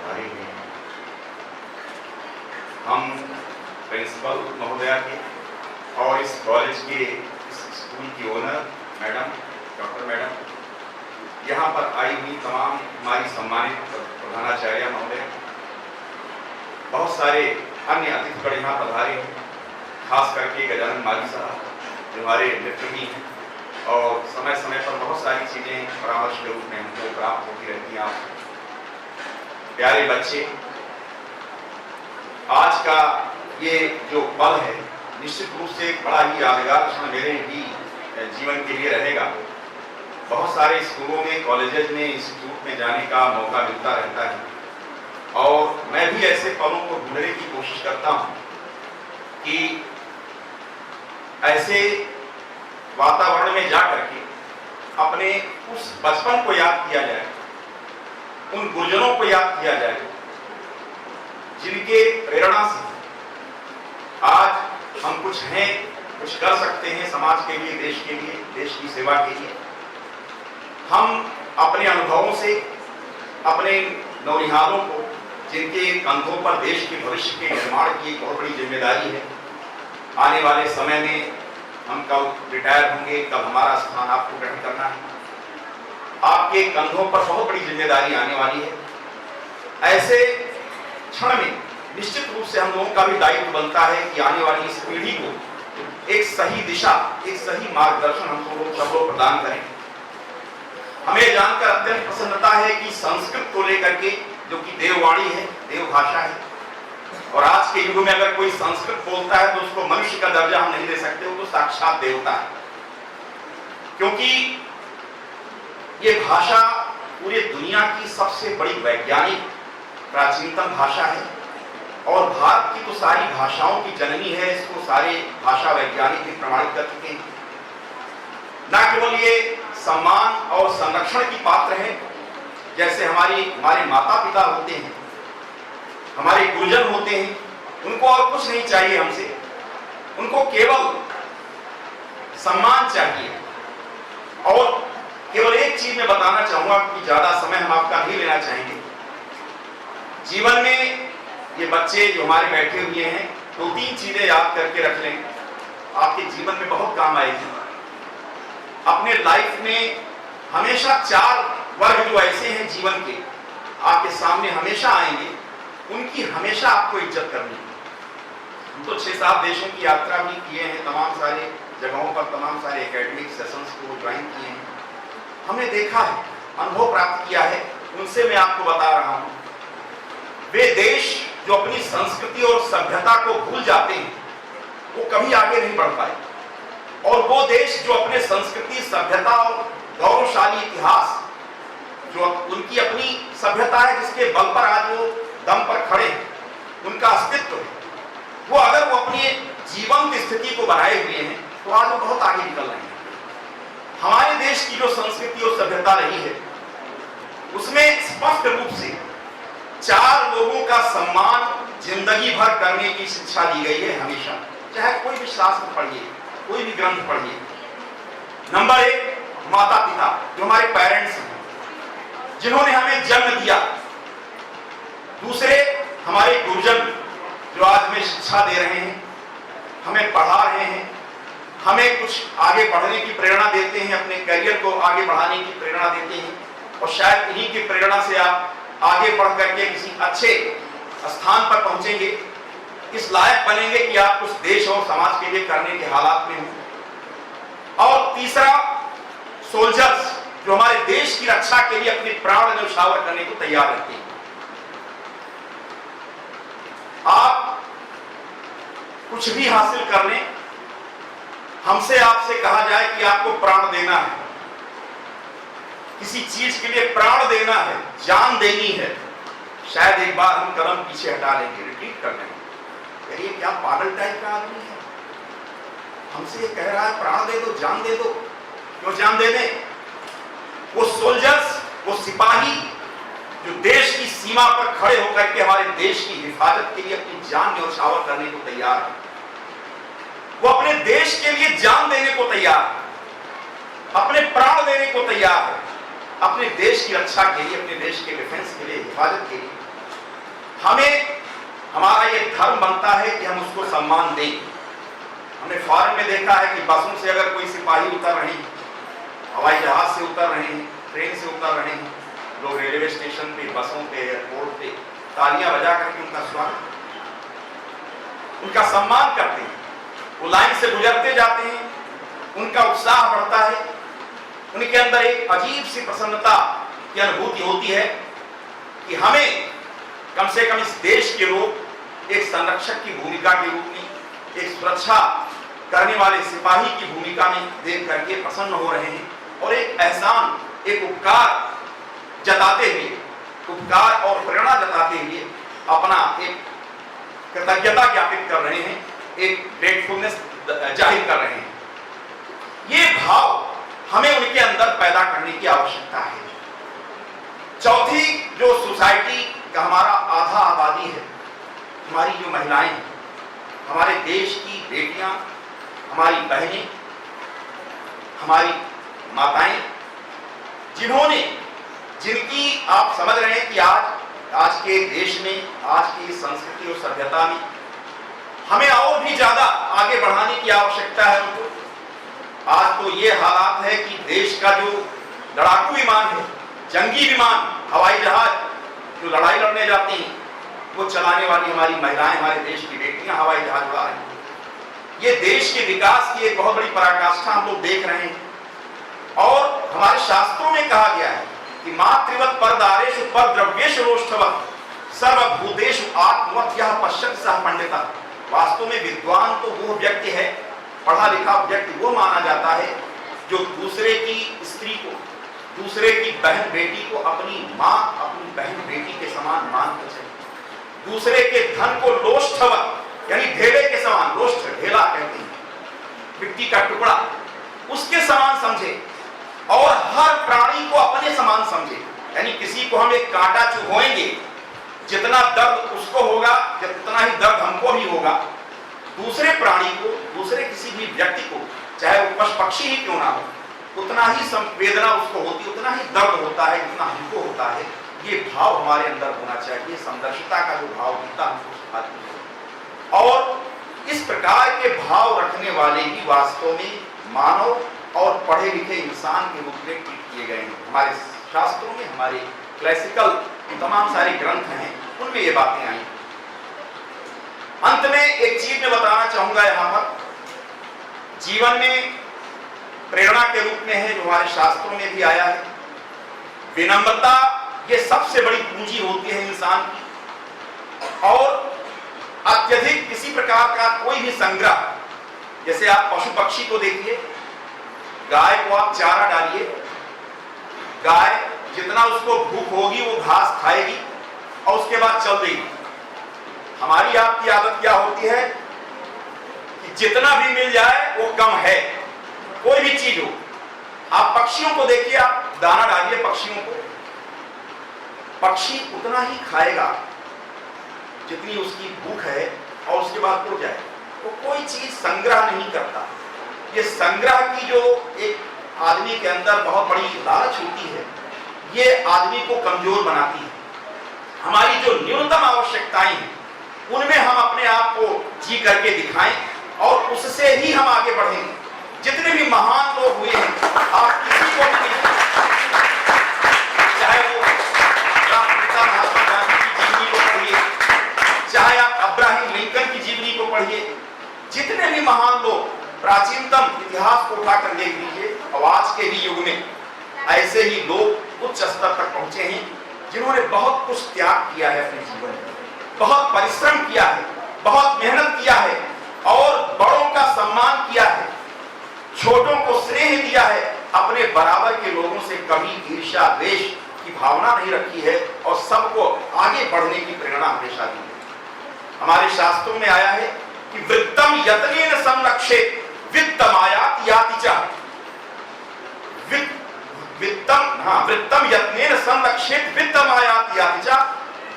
पधारे हैं। हम प्रिंसिपल महोदया के और इस कॉलेज के, इस स्कूल की ओनर मैडम, डॉक्टर मैडम, यहाँ पर आई हुई तमाम हमारी सम्मानित प्रधानाचार्य महोदय, बहुत सारे अन्य अतिथिगण यहाँ पधारे हैं, खास करके गजानन माली साहब जो हमारे मित्र भी हैं और समय समय पर बहुत सारी चीज़ें परामर्श के रूप में हमको प्राप्त होती रहती हैं। आप प्यारे बच्चे, आज का ये जो पल है निश्चित रूप से एक बड़ा ही यादगार क्षण मेरे ही जीवन के लिए रहेगा। बहुत सारे स्कूलों में, कॉलेजेस में, इंस्टीट्यूट में जाने का मौका मिलता रहता है और मैं भी ऐसे पलों को ढूंढने की कोशिश करता हूँ कि ऐसे वातावरण में जाकर के अपने उस बचपन को याद किया जाए, उन गुरुजनों को याद किया जाए जिनके प्रेरणा से आज हम कुछ हैं, कुछ कर सकते हैं समाज के लिए, देश के लिए, देश की सेवा के लिए। हम अपने अनुभवों से अपने नौनिहालों को, जिनके कंधों पर देश के भविष्य के निर्माण की एक बहुत बड़ी जिम्मेदारी है, आने वाले समय में हम कब रिटायर होंगे, कब हमारा स्थान आपको ग्रहण करना है, आपके कंधों पर बहुत बड़ी जिम्मेदारी आने वाली है। ऐसे क्षण में निश्चित रूप से हम लोगों का भी दायित्व बनता है कि आने वाली इस पीढ़ी को एक सही दिशा, एक सही मार्गदर्शन हम सब लोग प्रदान करें। हमें जानकर अत्यंत प्रसन्नता है कि संस्कृत को लेकर के, जो कि देववाणी है, देवभाषा है, और आज के युग में अगर कोई संस्कृत बोलता है तो उसको मनुष्य का दर्जा हम नहीं दे सकते, वो तो साक्षात देवता है। क्योंकि ये भाषा पूरी दुनिया की सबसे बड़ी वैज्ञानिक प्राचीनतम भाषा है और भारत की तो सारी भाषाओं की जननी है। इसको सारे भाषा वैज्ञानिक भी प्रमाणित कर चुके हैं। न केवल ये सम्मान और संरक्षण की पात्र है, जैसे हमारे माता पिता होते हैं, हमारे गुरुजन होते हैं, उनको और कुछ नहीं चाहिए हमसे, उनको केवल सम्मान चाहिए। और केवल एक चीज मैं बताना चाहूंगा कि ज्यादा समय हम आपका नहीं लेना चाहेंगे। जीवन में ये बच्चे जो हमारे बैठे हुए हैं, 2-3 चीजें याद करके रख लें, आपके जीवन में बहुत काम आएगी। अपने लाइफ में हमेशा 4 वर्ग जो ऐसे हैं जीवन के, आपके सामने हमेशा आएंगे, उनकी हमेशा आपको इज्जत करनी है। हम तो 6-7 देशों की यात्रा भी किए हैं, तमाम सारे जगहों पर तमाम सारे एकेडमिक सेशंस को ज्वाइन किए हैं। हमने देखा है, अनुभव प्राप्त किया है, उनसे मैं आपको बता रहा हूं। वे देश जो अपनी संस्कृति और सभ्यता को भूल जाते हैं, वो कभी आगे नहीं बढ़ पाए, और वो देश जो अपने संस्कृति, सभ्यता और गौरवशाली इतिहास, जो उनकी अपनी सभ्यता है, जिसके बल पर आज वो दम पर खड़े हैं, उनका अस्तित्व है, वो अगर वो अपनी जीवंत स्थिति को बनाए हुए हैं तो आज वो बहुत आगे निकल रहे हैं। हमारे देश की जो संस्कृति और सभ्यता रही है, उसमें स्पष्ट रूप से 4 लोगों का सम्मान जिंदगी भर करने की शिक्षा दी गई है हमेशा। चाहे कोई भी शास्त्र पढ़िए, कोई भी ग्रंथ पढ़िए। नंबर 1 माता पिता, जो हमारे पेरेंट्स हैं, जिन्होंने हमें जन्म दिया। दूसरे हमारे गुरुजन, जो आज हमें शिक्षा दे रहे हैं, हमें पढ़ा रहे हैं, हमें कुछ आगे बढ़ने की प्रेरणा देते हैं, अपने करियर को आगे बढ़ाने की प्रेरणा देते हैं, और शायद इन्हीं की प्रेरणा से आप आगे बढ़ करके किसी अच्छे स्थान पर पहुंचेंगे, इस लायक बनेंगे कि आप कुछ देश और समाज के लिए करने के हालात में हो। और तीसरा सोल्जर्स, जो हमारे देश की रक्षा के लिए अपने प्राण न्यौछावर करने को तैयार रहते हैं। आप कुछ भी हासिल कर लें, हमसे आपसे कहा जाए कि आपको प्राण देना है, किसी चीज के लिए प्राण देना है, जान देनी है, शायद एक बार हम कदम पीछे हटा लेंगे, रिट्रीट कर लेंगे। ये क्या पागल टाइप का आदमी है, हमसे ये कह रहा है प्राण दे दो, जान दे दो। क्यों जान दे दें? वो सोल्जर्स, वो सिपाही जो देश की सीमा पर खड़े होकर के हमारे देश की हिफाजत के लिए अपनी जान न्यौछावर करने को तैयार है, वो अपने देश के लिए जान देने को तैयार है, अपने प्राण देने को तैयार है, अपने देश की रक्षा के लिए, अपने देश के डिफेंस के लिए, हिफाजत के लिए। हमें हमारा ये धर्म बनता है कि हम उसको सम्मान दें। हमने फॉरेन में देखा है कि बसों से अगर कोई सिपाही उतर रहे हैं, हवाई जहाज से उतर रहे हैं, ट्रेन से उतर रहे हैं, लोग रेलवे स्टेशन पे, बसों पे, एयरपोर्ट पे तालियां बजा करके उनका स्वागत, उनका सम्मान करते हैं। वो लाइन से गुजरते जाते हैं, उनका उत्साह बढ़ता है, उनके अंदर एक अजीब सी प्रसन्नता की अनुभूति होती है कि हमें कम से कम इस देश के लोग एक संरक्षक की भूमिका के रूप में, एक सुरक्षा करने वाले सिपाही की भूमिका में देख करके प्रसन्न हो रहे हैं और एक एहसान, एक उपकार जताते हुए, उपकार और प्रेरणा जताते हुए अपना एक कृतज्ञता ज्ञापित कर रहे हैं, एक ग्रेटफुलनेस जाहिर कर रहे हैं। ये भाव हमें उनके अंदर पैदा करने की आवश्यकता है। चौथी जो सोसाइटी का हमारा आधा आबादी है, हमारी जो महिलाएं हैं, हमारे देश की बेटियां, हमारी बहनें, हमारी माताएं, जिनकी आप समझ रहे हैं कि आज के देश में, आज की संस्कृति और सभ्यता में हमें और भी ज्यादा आगे बढ़ाने की आवश्यकता है उनको। आज तो ये हालात है कि देश का जो लड़ाकू विमान है, जंगी विमान, हवाई जहाज जो लड़ाई लड़ने जाते हैं, वो चलाने वाली हमारी महिलाएं, हमारे देश की बेटियां हवाई जहाज उड़ा रही हैं। ये देश के विकास की एक बहुत बड़ी पराकाष्ठा हम लोग देख रहे हैं। और हमारे शास्त्रों में कहा गया है कि मातृवत परदारेषु परद्रव्येषु रोष्ठवत् सर्वभूतेषु आत्मवत् यः पश्यति सः पंडितः। वास्तव में विद्वान तो वो व्यक्ति है, पढ़ा लिखा व्यक्ति वो माना जाता है जो दूसरे की स्त्री को, दूसरे की बहन बेटी को अपनी मां, अपनी बहन बेटी के समान मानकर चले, दूसरे के धन को लोष्ठवत् यानी ढेले के समान, लोष्ठ ढेला कहते हैं, मिट्टी का टुकड़ा, उसके समान समझे और हर प्राणी को अपने समान समझे। यानी किसी को हम एक कांटा चुभोएंगे, जितना दर्द उसको होगा जितना ही दर्द हमको भी होगा, दूसरे प्राणी को, दूसरे किसी भी व्यक्ति को, चाहे वो पशु पक्षी ही क्यों ना हो, उतना ही संवेदना उसको होती, उतना ही दर्द होता है जितना हमको होता है। ये भाव हमारे अंदर होना चाहिए, समदर्शिता का जो भाव गीता हमको सिखाती है। और इस प्रकार के भाव रखने वाले ही वास्तव में मानव और पढ़े लिखे इंसान के रूप में ट्रीट किए गए हैं। हमारे शास्त्रों में, हमारे क्लासिकल तमाम सारे ग्रंथ हैं, उनमें ये बातें आई। अंत में एक चीज मैं बताना चाहूंगा, यहां पर जीवन में प्रेरणा के रूप में है, जो हमारे शास्त्रों में भी आया है, विनम्रता ये सबसे बड़ी पूंजी होती है इंसान की। और अत्यधिक किसी प्रकार का कोई भी संग्रह, जैसे आप पशु पक्षी को देखिए, गाय को आप चारा डालिए, गाय जितना उसको भूख होगी वो घास खाएगी और उसके बाद चल देगी। हमारी आपकी आदत क्या होती है कि जितना भी मिल जाए वो कम है, कोई भी चीज हो। आप पक्षियों को देखिए, आप दाना डालिए पक्षियों को, पक्षी उतना ही खाएगा जितनी उसकी भूख है और उसके बाद उड़ जाए। वो कोई चीज संग्रह नहीं करता। ये संग्रह की जो एक आदमी के अंदर बहुत बड़ी लालच होती है, ये आदमी को कमजोर बनाती है। हमारी जो न्यूनतम आवश्यकताएं हैं उनमें हम अपने आप को जी करके दिखाएं और उससे ही हम आगे बढ़ेंगे। जितने भी महान लोग हुए हैं, आप किसी को भी नहीं, चाहे वो पिता महात्मा गांधी की जीवनी को पढ़िए, चाहे आप अब्राहम लिंकन की जीवनी को पढ़िए, जितने भी महान लोग, प्राचीनतम इतिहास को उठाकर देख लीजिए, और आज के भी युग में ऐसे ही लोग उच्च स्तर तक पहुंचे हैं जिन्होंने बहुत कुछ त्याग किया है अपने जीवन में, बहुत परिश्रम किया है, बहुत मेहनत किया है और बड़ों का सम्मान किया है, छोटों को स्नेह दिया है, अपने बराबर के लोगों से कभी ईर्ष्या द्वेष की भावना नहीं रखी है और सबको आगे बढ़ने की प्रेरणा हमेशा दी है। हमारे शास्त्रों में आया है कि वृत्तम यत्नेन संरक्षेत वित्तमायाति याति च। वृत्तम यत्नेन संरक्षेत वित्तमायाति याति च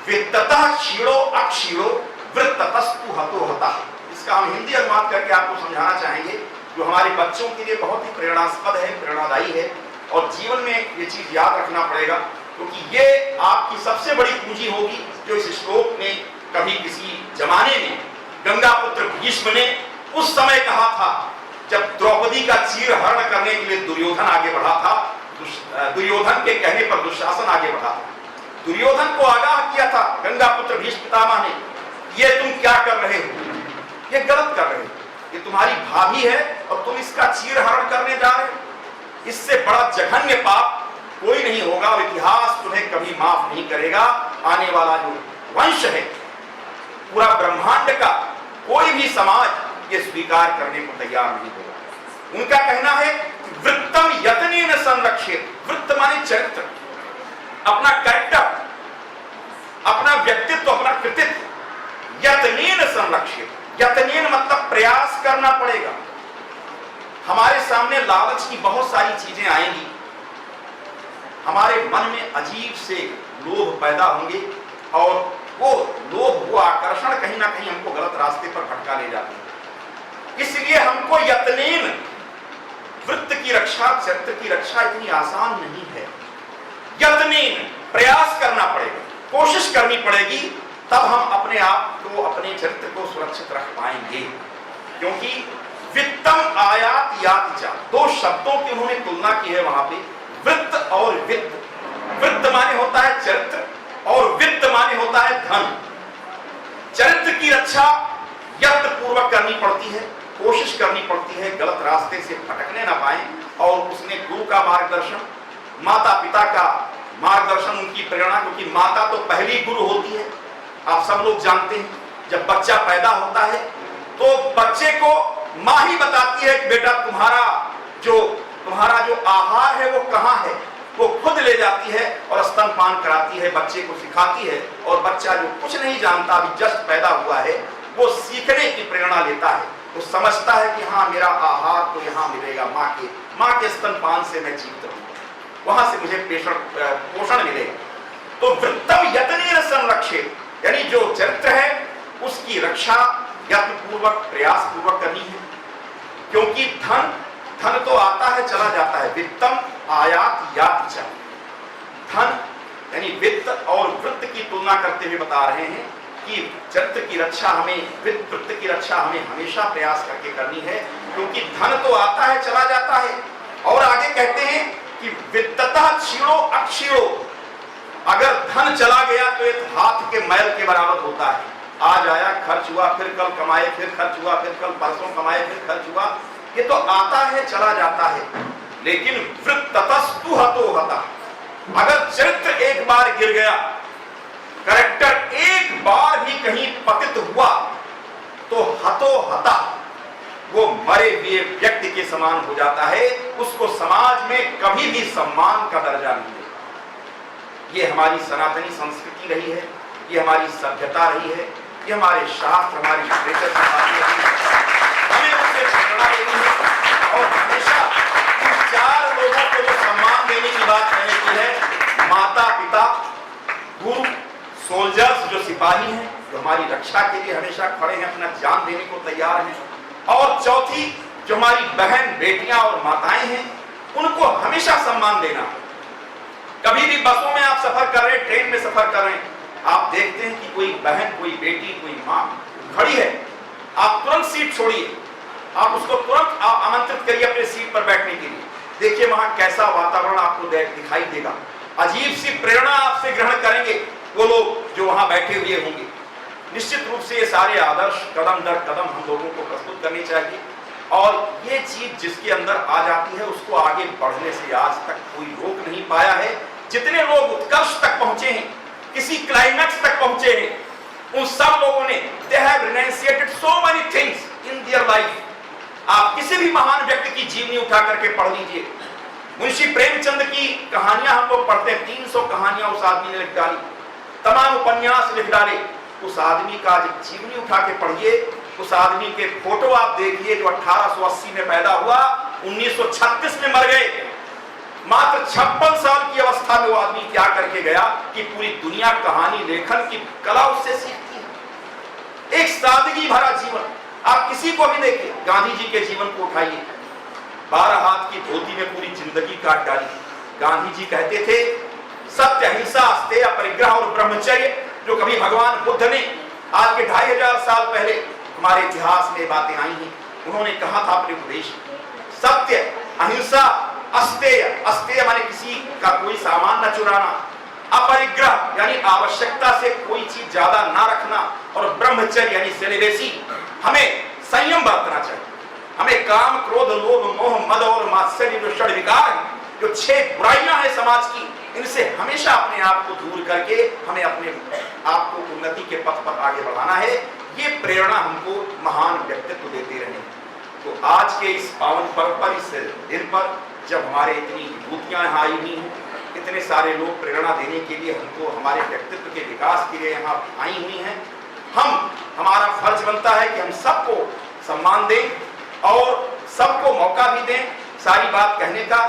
वित्ततः क्षीणो अक्षीणो वृत्ततस्तु हतो हतः। इसका हम हिंदी अनुवाद करके आपको समझाना चाहेंगे, जो हमारे बच्चों के लिए बहुत ही प्रेरणास्पद है, प्रेरणादायी है। और जीवन में ये चीज याद रखना पड़ेगा क्योंकि ये आपकी सबसे बड़ी पूंजी होगी जो इस श्लोक में कभी किसी जमाने में गंगापुत्र भीष्म ने उस समय कहा था जब द्रौपदी का चीरहरण करने के लिए दुर्योधन आगे बढ़ा था। दुर्योधन के कहने पर दुशासन आगे बढ़ा था। दुर्योधन को आगाह किया था गंगापुत्र भीष्म पितामह ने, ये तुम क्या कर रहे हो, ये गलत कर रहे हो, ये तुम्हारी भाभी है और तुम इसका चीरहरण करने जा रहे हो। इससे बड़ा जघन्य पाप कोई नहीं होगा और इतिहास तुम्हें कभी माफ नहीं करेगा। आने वाला जो वंश है पूरा ब्रह्मांड का कोई भी समाज ये स्वीकार करने को तैयार नहीं होगा। उनका कहना है वृत्तम यत्नेन संरक्षित। वृत्त माने चरित्र, अपना कैरेक्टर, अपना व्यक्तित्व, अपना कृतित्व। यत्नेन संरक्षित, यत्नेन मतलब प्रयास करना पड़ेगा। हमारे सामने लालच की बहुत सारी चीजें आएंगी, हमारे मन में अजीब से लोभ पैदा होंगे और वो लोभ, वो आकर्षण कहीं ना कहीं हमको गलत रास्ते पर भटका ले जाते हैं। इसलिए हमको यत्नेन, वृत्त की रक्षा, चरित्र की रक्षा इतनी आसान नहीं है। यत्नेन प्रयास करना पड़ेगा, कोशिश करनी पड़ेगी, तब हम अपने आप को, अपने चरित्र को सुरक्षित रख पाएंगे। क्योंकि वित्तम आयात यातिचा, दो शब्दों की उन्होंने तुलना की है वहां पे, वृत्त और वित्त। वृत्त माने होता है चरित्र और वित्त माने होता है धन। चरित्र की रक्षा यत्न पूर्वक करनी पड़ती है, कोशिश करनी पड़ती है, गलत रास्ते से भटकने ना पाए। और उसमें गुरु का मार्गदर्शन, माता पिता का मार्गदर्शन, उनकी प्रेरणा, क्योंकि माता तो पहली गुरु होती है। आप सब लोग जानते हैं जब बच्चा पैदा होता है तो बच्चे को माँ ही बताती है कि बेटा तुम्हारा जो आहार है वो कहाँ है, वो खुद ले जाती है और स्तनपान कराती है, बच्चे को सिखाती है। और बच्चा जो कुछ नहीं जानता, अभी जस्ट पैदा हुआ है, वो सीखने की प्रेरणा लेता है। वो समझता है कि हाँ मेरा आहार तो यहाँ मिलेगा, माँ के स्तनपान से मैं जीवित रहूंगा, वहां से मुझे पोषण मिलेगा। तो वृत्तम यत्नेन संरक्षित, यानी जो चरित्र है उसकी रक्षा यत्न पूर्वक, प्रयास पूर्वक करनी है। क्योंकि धन तो आता है चला जाता है। वित्तम आयात यातिचा, धन यानी वित्त और वृत्त की तुलना करते हुए बता रहे हैं कि चरित्र की रक्षा हमें, वृत्त की रक्षा हमें हमेशा प्रयास करके करनी है। क्योंकि धन तो आता है चला जाता है। और आगे कहते हैं कि वित्ततः क्षीणो अक्षीणो, अगर धन चला गया तो एक हाथ के मैल के बराबर होता है। आज आया, खर्च हुआ, फिर कल कमाए, फिर खर्च हुआ, फिर कल परसों कमाए, फिर खर्च हुआ। ये तो आता है चला जाता है। लेकिन वृत्ततस्तु हतो हता, अगर चरित्र एक बार गिर गया, कैरेक्टर एक बार भी कहीं पतित हुआ, तो हतो हता, वो मरे हुए व्यक्ति के समान हो जाता है। उसको समाज में कभी भी सम्मान का दर्जा नहीं मिलेगा। ये हमारी सनातनी संस्कृति रही है, ये हमारी सभ्यता रही है, ये हमारे शास्त्र, हमारी लिटरेचर हमें उससे प्रेरणा लेनी है। और हमेशा इन चार लोगों को जो सम्मान देने की बात मैंने की है, माता पिता, गुरु, सोल्जर्स जो सिपाही हैं, जो हमारी रक्षा के लिए हमेशा खड़े हैं, अपना जान देने को तैयार हैं। और चौथी जो हमारी बहन, बेटियां और माताएं हैं, उनको हमेशा सम्मान देना। कभी भी बसों में आप सफर कर रहे हैं, ट्रेन में सफर कर रहे हैं, आप देखते हैं कि कोई बहन, कोई बेटी, कोई माँ खड़ी है, आप तुरंत सीट छोड़िए, आप उसको तुरंत आमंत्रित करिए अपने सीट पर बैठने के लिए। देखिए वहां कैसा वातावरण आपको दिखाई देगा, अजीब सी प्रेरणा आपसे ग्रहण करेंगे वो लोग जो वहां बैठे हुए होंगे। निश्चित रूप से ये सारे आदर्श कदम दर कदम हम लोगों को प्रस्तुत करने चाहिए। और ये चीज जिसके अंदर आ जाती है उसको आगे बढ़ने से आज तक कोई रोक नहीं पाया है। जितने लोग उत्कर्ष तक पहुंचे हैं, किसी क्लाइमैक्स तक पहुंचे हैं, उन सब लोगों ने they have renunciated so many things in their life। आप किसी भी महान व्यक्ति की जीवनी उठा करके पढ़ लीजिए। मुंशी प्रेमचंद की कहानियां हम लोग पढ़ते हैं, 300 कहानियां उस आदमी ने लिख डाली, तमाम उपन्यास लिख डाले। उस आदमी का जब जीवनी उठा के पढ़िए, उस आदमी के फोटो आप देखिए जो 1880 में पैदा हुआ, 1936 में मर गए। मात्र 56 साल की अवस्था में वो आदमी क्या करके गया कि पूरी दुनिया कहानी लेखन की कला उससे सीखती है। एक सादगी भरा जीवन। आप किसी को भी देखिए, गांधी जी के जीवन को उठाइए, 12 हाथ की धोती में पूरी जिंदगी काट डाली। गांधी जी कहते थे सत्य, अहिंसा, अस्तेय, परिग्रह और ब्रह्मचर्य, जो कभी भगवान बुद्ध ने आज के 2500 साल पहले हमारे इतिहास में बातें आई हैं, उन्होंने कहा था अपने उपदेश, सत्य, अहिंसा, अस्तेय, अस्तेय माने किसी का कोई सामान न चुराना, अपरिग्रह यानी आवश्यकता से कोई चीज ज्यादा ना रखना, और ब्रह्मचर्य यानी सेलिबेसी, हमें संयम बरतना चाहिए। हमें काम, क्रोध, लोभ, मोह, मद और मात्सर्य जो षड विकार हैं, जो 6 बुराइयां हैं समाज की, इनसे हमेशा अपने आप को दूर करके हमें अपने आप को उन्नति के पथ पर आगे बढ़ाना है। ये प्रेरणा हमको महान व्यक्तित्व देते रहे। तो आज के इस पावन पर्व पर, इस दिन पर, जब हमारे इतनी विभूतियां यहाँ आई हुई हैं, इतने सारे लोग प्रेरणा देने के लिए हमको हमारे व्यक्तित्व के विकास के लिए यहाँ आई हुई हैं, हमारा फर्ज बनता है कि हम सबको सम्मान दें और सबको मौका भी दें सारी बात कहने का।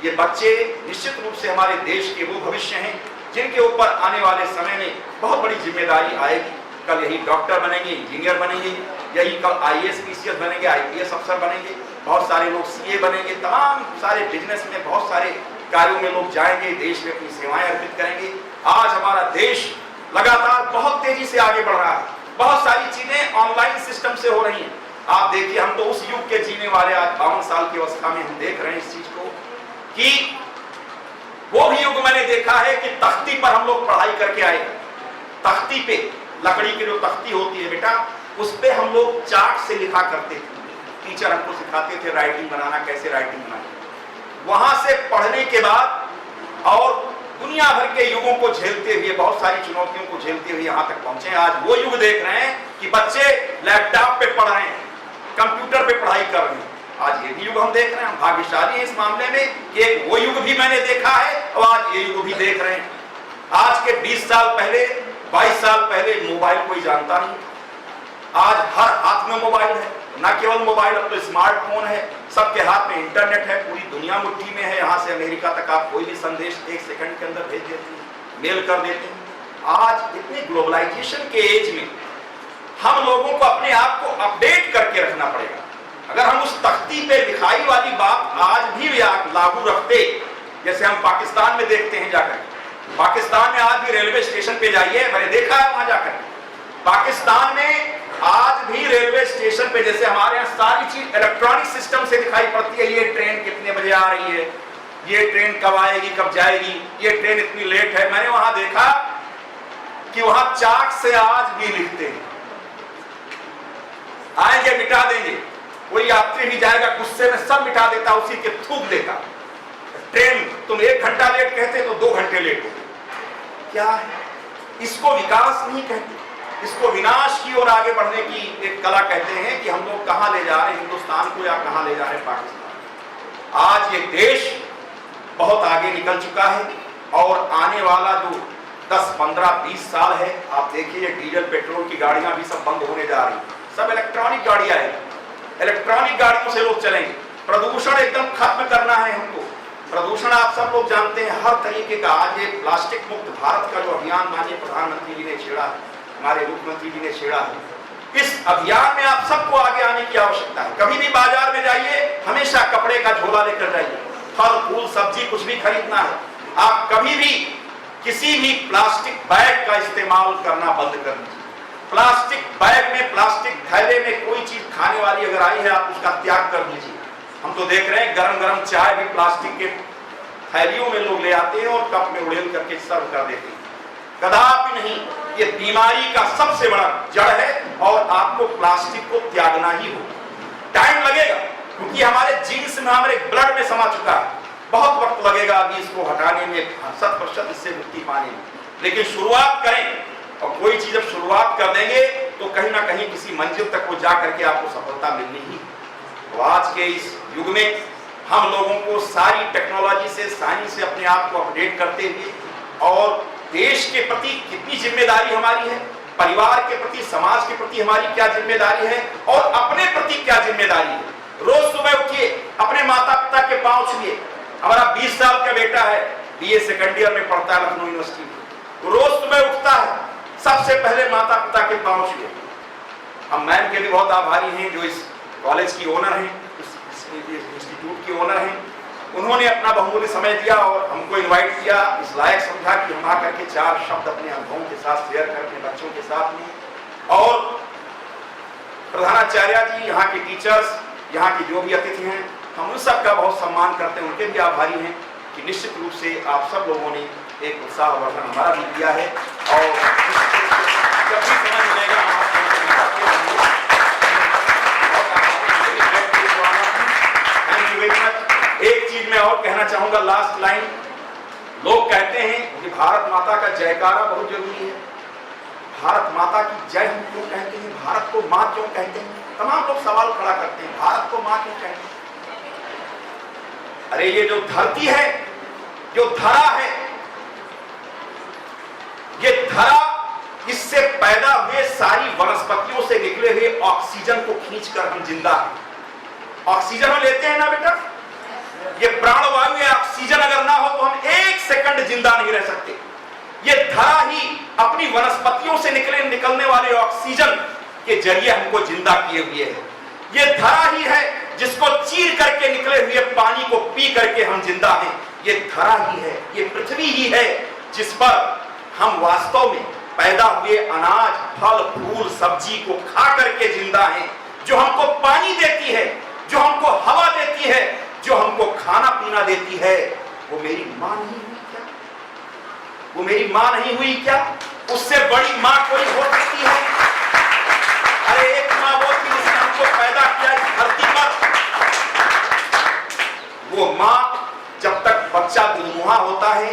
ये बच्चे निश्चित रूप से हमारे देश के वो भविष्य हैं जिनके ऊपर आने वाले समय में बहुत बड़ी जिम्मेदारी आएगी। कल यही डॉक्टर बनेंगे, इंजीनियर बनेंगे, यही कल IAS PCS बनेंगे, IPS अफसर बनेंगे, बहुत सारे लोग CA बनेंगे, तमाम सारे बिजनेस में बहुत सारे कार्यों में लोग जाएंगे, देश में अपनी सेवाएं अर्पित करेंगे। आज हमारा देश लगातार बहुत तेजी से आगे बढ़ रहा है, बहुत सारी चीजें ऑनलाइन सिस्टम से हो रही हैं। आप देखिए, हम तो उस युग के जीने वाले, आज 52 साल की अवस्था में हम देख रहे हैं इस चीज को, कि वो भी युग मैंने देखा है कि तख्ती पर हम लोग पढ़ाई करके आए। तख्ती पे, लकड़ी की जो तख्ती होती है बेटा, उस पे हम लोग चार्ट से लिखा करते थे। टीचर हमको सिखाते थे राइटिंग बनाना, कैसे राइटिंग बनाना। वहां से पढ़ने के बाद और दुनिया भर के युगों को झेलते हुए, बहुत सारी चुनौतियों को झेलते हुए यहाँ तक पहुंचे। आज वो युग देख रहे हैं कि बच्चे लैपटॉप पे पढ़ रहे हैं, कंप्यूटर पे पढ़ाई कर रहे हैं। आज ये भी युग हम देख रहे हैं। हम भाग्यशाली हैं इस मामले में कि एक वो युग भी मैंने देखा है और आज ये युग भी देख रहे हैं। आज के 20 साल पहले, 22 साल पहले मोबाइल कोई जानता नहीं। आज हर हाथ में मोबाइल है, न केवल मोबाइल, अब तो स्मार्टफोन है, सबके हाथ में इंटरनेट है, पूरी दुनिया मुट्ठी में है। यहाँ से अमेरिका तक आप कोई भी संदेश 1 सेकंड के अंदर भेज देते हैं, मेल कर देते हैं। आज इतने ग्लोबलाइजेशन के एज में हम लोगों को अपने आप को अपडेट करके रखना पड़ेगा। अगर हम उस तख्ती पे लिखाई वाली बात आज भी लागू रखते, जैसे हम पाकिस्तान में देखते हैं जाकर, पाकिस्तान में आज भी रेलवे स्टेशन पे जाइए, मैंने देखा है वहां जाकर, पाकिस्तान में आज भी रेलवे स्टेशन पे जैसे हमारे यहाँ सारी चीज इलेक्ट्रॉनिक सिस्टम से दिखाई पड़ती है। ये ट्रेन कितने बजे आ रही है, ये ट्रेन कब आएगी, कब जाएगी, ये ट्रेन इतनी लेट है। मैंने वहां देखा कि वहां चाक से आज भी लिखते हैं, आएंगे मिटा देंगे। कोई यात्री भी जाएगा गुस्से में सब मिटा देता, उसी के थूक देता। ट्रेन तुम 1 घंटा लेट कहते तो 2 घंटे लेट हो गए। क्या है? इसको विकास नहीं कहते, इसको विनाश की ओर आगे बढ़ने की एक कला कहते हैं कि हम लोग कहां ले जा रहे हैं हिंदुस्तान को, या कहां ले जा रहे हैं पाकिस्तान। आज ये देश बहुत आगे निकल चुका है और आने वाला जो 10, 15, 20 साल है, आप देखिए डीजल पेट्रोल की गाड़ियां भी सब बंद होने जा रही हैं, सब इलेक्ट्रॉनिक गाड़ियां हैं। इलेक्ट्रॉनिक गाड़ियों से लोग चलेंगे। प्रदूषण एकदम खत्म करना है हमको। प्रदूषण आप सब लोग जानते हैं हर तरीके का। आज ये प्लास्टिक मुक्त भारत का जो अभियान माननीय प्रधानमंत्री जी ने छेड़ा है, हमारे मुख्यमंत्री जी ने छेड़ा है, इस अभियान में आप सबको आगे आने की आवश्यकता है। कभी भी बाजार में जाइए, हमेशा कपड़े का झोला लेकर जाइए। फल फूल सब्जी कुछ भी खरीदना है, आप कभी भी किसी भी प्लास्टिक बैग का इस्तेमाल करना बंद कर दीजिए। प्लास्टिक बैग में, प्लास्टिक थैले में कोई चीज खाने वाली अगर आई है, आप उसका त्याग कर दीजिए। हम तो देख रहे हैं गरम गरम चाय भी प्लास्टिक के थैलियों में लोग ले आते हैं और कप में उड़ेल करके सर्व कर देते हैं। कदापि नहीं, ये बीमारी का सबसे बड़ा जड़ है और आपको प्लास्टिक को त्यागना ही होगा। टाइम लगेगा क्योंकि हमारे जीन्स में, हमारे ब्लड में समा चुका है। बहुत वक्त लगेगा अभी इसको हटाने में, 100% इससे मुक्ति पाने में, लेकिन शुरुआत करें। और कोई चीज जब शुरुआत कर देंगे तो कहीं ना कहीं किसी मंजिल तक वो जा करके आपको सफलता मिलनी ही। तो आज के इस युग में हम लोगों को सारी टेक्नोलॉजी से, साइंस से अपने आप को अपडेट करते हुए, और देश के प्रति कितनी जिम्मेदारी हमारी है, परिवार के प्रति, समाज के प्रति हमारी क्या जिम्मेदारी है और अपने प्रति क्या जिम्मेदारी है। रोज सुबह उठिए, अपने माता पिता के पांव छुइए। हमारा 20 साल का बेटा है, BA सेकंड ईयर में पढ़ता है लखनऊ यूनिवर्सिटी में, तो रोज सुबह उठता है, सबसे पहले माता पिता के पांव छुए। हम मैम के भी बहुत आभारी हैं जो इस कॉलेज की ओनर हैं, इस इंस्टीट्यूट की ओनर हैं, उन्होंने अपना बहुमूल्य समय दिया और हमको इनवाइट किया, इस लायक समझा कि हम आकर के 4 शब्द अपने अनुभवों के साथ शेयर करें अपने बच्चों के साथ में। और प्रधानाचार्य जी, यहाँ के टीचर्स, यहाँ के जो भी अतिथि हैं, हम उन सब का बहुत सम्मान करते हैं, उनके भी आभारी हैं कि निश्चित रूप से आप सब लोगों ने एक उत्साहवर्धन हमारा भी किया है। और जब भी समय मिलेगा हम एक चीज मैं और कहना चाहूंगा, लास्ट लाइन। लोग कहते हैं कि भारत माता का जयकारा बहुत जरूरी है। भारत माता की जय हम क्यों कहते हैं, भारत को मां क्यों कहते हैं? तमाम लोग सवाल खड़ा करते हैं, भारत को मां क्यों कहते हैं? अरे ये जो धरती है, जो धरा है, ये धरा, इससे पैदा हुए सारी वनस्पतियों से निकले हुए ऑक्सीजन को खींचकर हम जिंदा हैं। ऑक्सीजन हम लेते हैं ना बेटा, ये प्राणवायु है। ऑक्सीजन अगर ना हो तो हम 1 सेकंड जिंदा नहीं रह सकते। ये धरा ही अपनी वनस्पतियों से निकलने वाले ऑक्सीजन के जरिए हमको जिंदा किए हुए है। ये धरा ही है जिसको चीर करके निकले हुए पानी को पी करके हम जिंदा हैं। ये धरा ही है, ये पृथ्वी ही है जिस पर हम वास्तव में पैदा हुए अनाज, फल, फूल, सब्जी को खा करके जिंदा हैं। जो हमको पानी देती है, जो हमको हवा देती है, जो हमको खाना पीना देती है, वो मेरी मां नहीं हुई क्या? वो मेरी मां नहीं हुई क्या? उससे बड़ी मां कोई हो सकती है? अरे एक मां वो थी जिसने हमको पैदा किया इस धरती पर। वो मां जब तक बच्चा दुर्मुहा होता है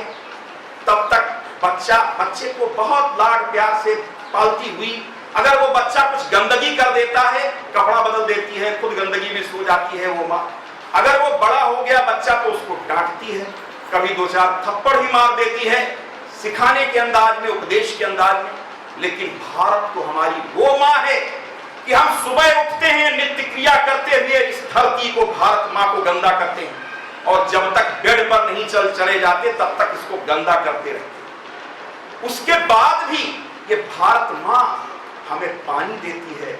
तब तक बच्चे को बहुत लाड प्यार से पालती हुई, अगर वो बच्चा कुछ गंदगी कर देता है, कपड़ा बदल देती है, खुद गंदगी में सो जाती है वो मां। अगर वो बड़ा हो गया बच्चा तो उसको डांटती है, कभी 2-4 थप्पड़ ही मार देती है, सिखाने के अंदाज में, उपदेश के अंदाज में। लेकिन भारत तो हमारी वो मां है कि हम सुबह उठते हैं, नित्य क्रिया करते हुए इस धरती को, भारत मां को गंदा करते हैं, और जब तक बेड पर नहीं चले जाते तब तक इसको गंदा करते रहते हैं। उसके बाद भी ये भारत मां हमें पानी देती है,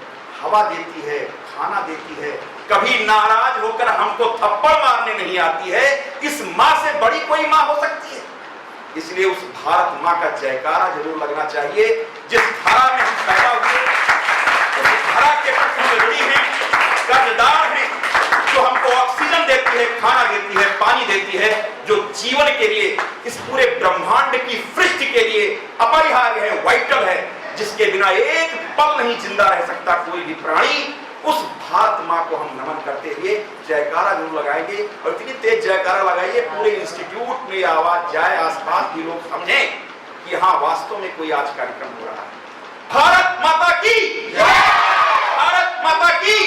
हवा देती है, खाना देती है, कभी नाराज होकर हमको थप्पड़ मारने नहीं आती है। इस मां से बड़ी कोई मां हो सकती है? इसलिए उस भारत मां का जयकारा जरूर लगना चाहिए। जिस धारा में हम पैदा हुए, उस धारा के प्रति हम ऋणी हैं, कर्जदार हैं, जो हमको ऑक्सीजन देती है, खाना देती है, पानी देती है, जो जीवन के लिए, इस पूरे ब्रह्मांड की सृष्टि के लिए अपरिहार्य है, वाइटल है, जिसके बिना एक पल नहीं जिंदा रह सकता कोई भी प्राणी। उस भारत मां को हम नमन करते हुए जयकारा जरूर लगाएंगे, और इतनी तेज जयकारा लगाइए पूरे इंस्टीट्यूट में आवाज जाए, आसपास भी लोग समझें कि हाँ वास्तव में कोई आज कार्यक्रम हो रहा है। भारत माता की, भारत माता की।